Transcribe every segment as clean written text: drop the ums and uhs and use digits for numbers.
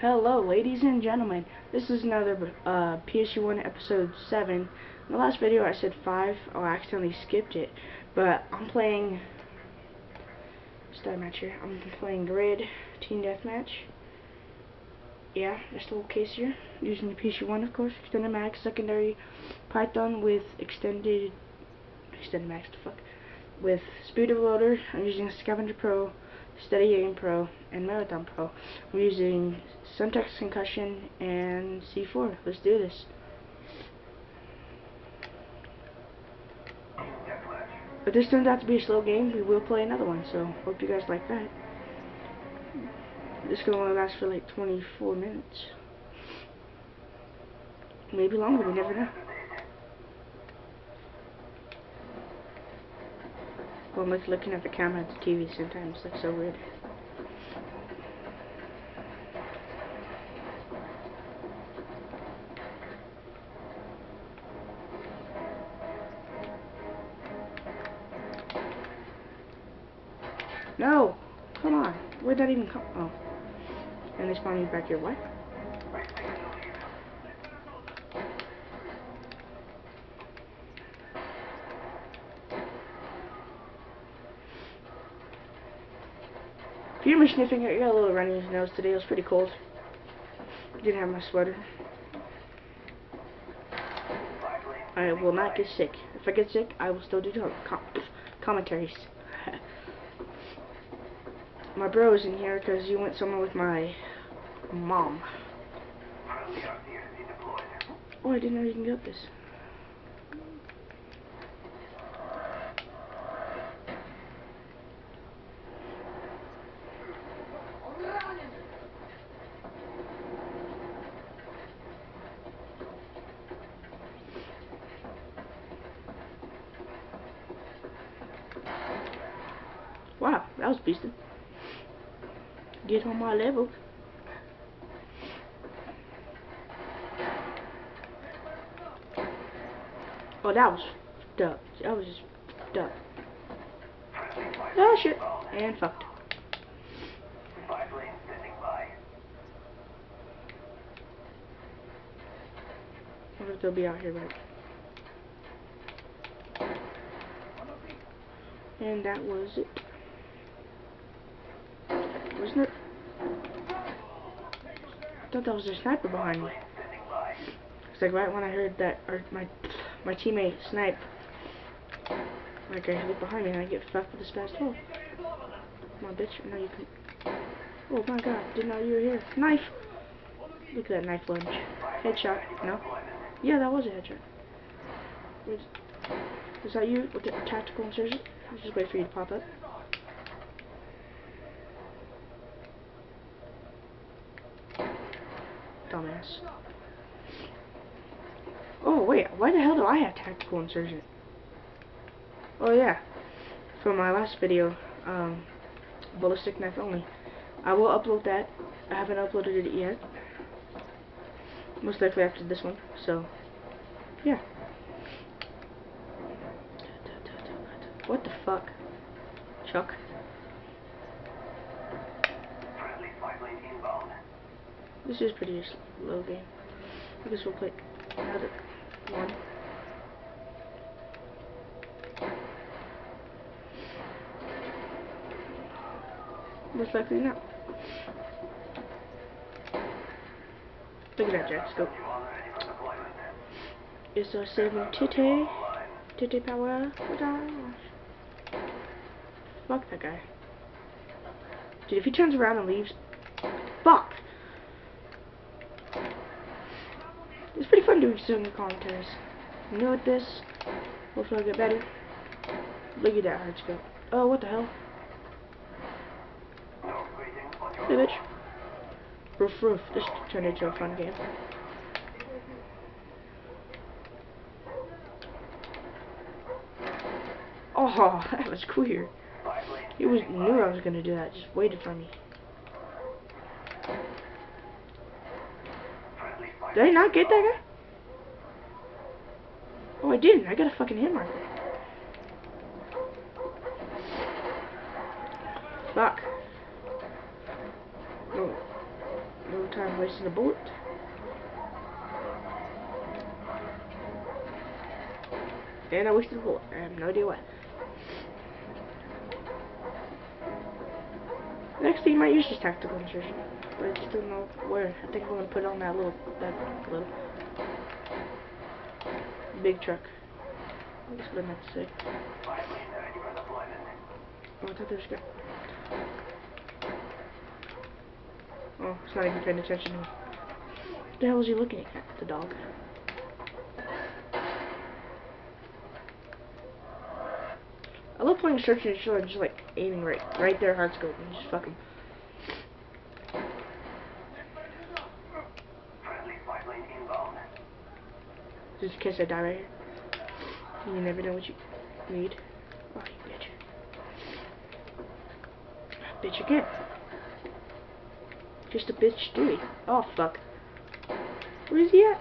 Hello, ladies and gentlemen. This is another PSU1 episode 7. In the last video I said 5. Oh, I accidentally skipped it. But I'm playing Star Match here. I'm playing Grid Team Deathmatch. Yeah, just a little case here. Using the PSU1, of course. Extended Max, secondary Python with extended Max, the fuck. With Speed Loader, I'm using Scavenger Pro, Steady Aim Pro, and Marathon Pro. I'm using Suntex Concussion and C4. Let's do this. If this turns out to be a slow game, we will play another one, so hope you guys like that. This can only last for like 24 minutes. Maybe longer, we never know. Well, I'm like looking at the camera at the TV sometimes, that's so weird. No! Come on! Where'd that even come? Oh. And they spawned me back here. What? If you hear me sniffing, I got a little runny nose today. It was pretty cold. Didn't have my sweater. I will not get sick. If I get sick, I will still do commentaries. My bro is in here because he went somewhere with my mom. Oh, I didn't know you can get this. Wow, that was beastin'. Get on my level. Oh, that was fucked up. That was just fucked up. Oh shit. And fucked. I wonder if they'll be out here, right? And that was it. Wasn't it? I thought that was a sniper behind me. It's like right when I heard that, or my teammate snipe, like I look behind me and I get fucked with this fast hole. Come on, bitch. No, you can. Oh my god, didn't know you were here. Knife! Look at that knife lunge. Headshot. No? Yeah, that was a headshot. Is that you with the tactical insertion? I'll just wait for you to pop up. Dumbass. Oh wait, why the hell do I have tactical insertion? Oh yeah, from my last video, ballistic knife only. I will upload that. I haven't uploaded it yet. Most likely after this one. So, yeah. What the fuck, Chuck? This is pretty slow game. I guess we'll play another one. Most likely not. Look at that jack scope. It's a 7 Tite power. Fuck that guy. Dude, if he turns around and leaves, fuck. It's pretty fun doing some commentaries. You know what this? Hopefully I'll get better. Look at that hard scope. Oh, what the hell? Hey, bitch. Roof, roof. This turned into a fun game. Oh, that was clear. He knew I was gonna do that. Just waited for me. Did I not get that guy? Oh, I didn't. I got a fucking hit marker. Fuck. No time wasting a bullet. And I wasted a bullet. I have no idea why. Next thing I might use this tactical insertion, but I just don't know where. I think I'm gonna put it on that little big truck. That's what I meant to say. Oh, I thought there was a guy. Oh, it's not even paying attention to me. What the hell is he looking at? The dog. I love playing search and destroy and just like aiming right there, hard scope, and just fuck him. Just in case I die right here. You never know what you need. Oh, you bitch. Bitch again. Just a bitch dude. Oh, fuck. Where is he at?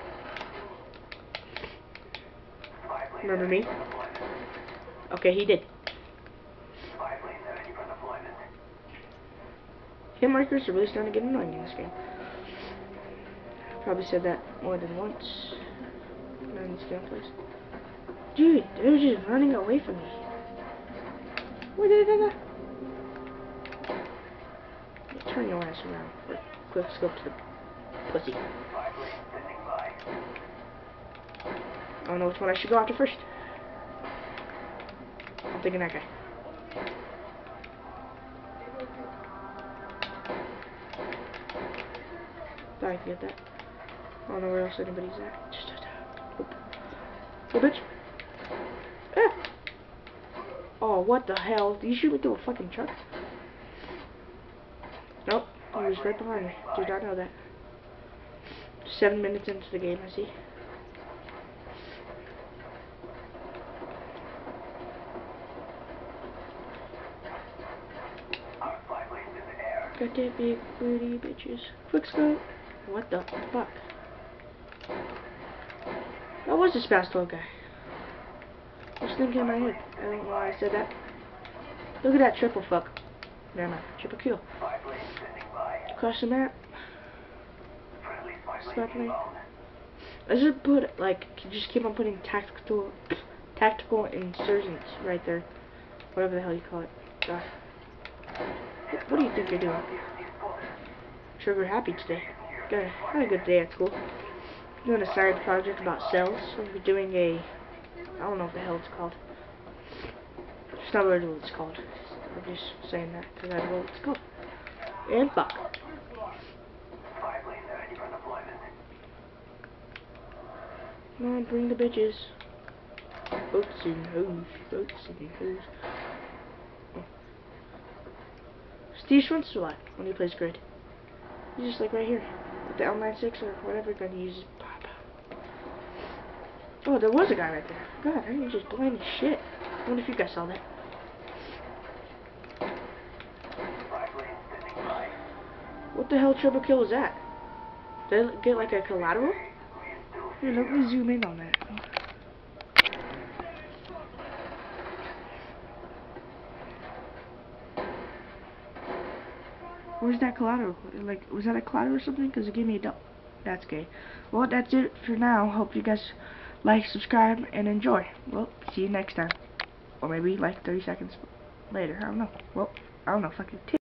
Remember me? Okay, he did. Hit markers are really starting to get annoying in this game. Probably said that more than once. In this gameplays. Dude, they're just running away from me. Where did I go? Turn your ass around for quick scope to the pussy. I don't know which one I should go after first. I'm thinking that guy. Thought I could get that. I don't know where else anybody's at. Go, bitch. Ah. Oh, what the hell? Did you shoot me through a fucking truck? Nope. He was right behind me. Did not know that. 7 minutes into the game, I see. Got that big booty, bitches. Quick scope. What the fuck? That was a Spastel guy. I was thinking in my head. I don't know why I said that. Look at that triple fuck. Never mind. Triple kill. Across the map. Spot me. I should put, like, just keep on putting tactical insurgents right there. Whatever the hell you call it. God. What do you think you're doing? Sure, we're happy today. Good. Had a good day at school. Doing a side project about cells. So we're doing a, I don't know what the hell it's called. It's not really what it's called. I'm just saying that because I don't know what it's called. And fuck. Come on, bring the bitches. Boats and hoes. Boats and hoes. Oh. Steve Schwentz a lot when he plays grid. He's just like right here. With the L96 or whatever gun he uses. Oh, there was a guy right there. God, I just blind as shit. I wonder if you guys saw that. What the hell triple kill was that? Did I get like a collateral? Here, let me zoom in on that. Where's that collateral? Like, was that a collateral or something? Because it gave me a double. That's gay. Well, that's it for now. Hope you guys like, subscribe, and enjoy. Well, see you next time. Or maybe like 30 seconds later. I don't know. Well, I don't know. Fucking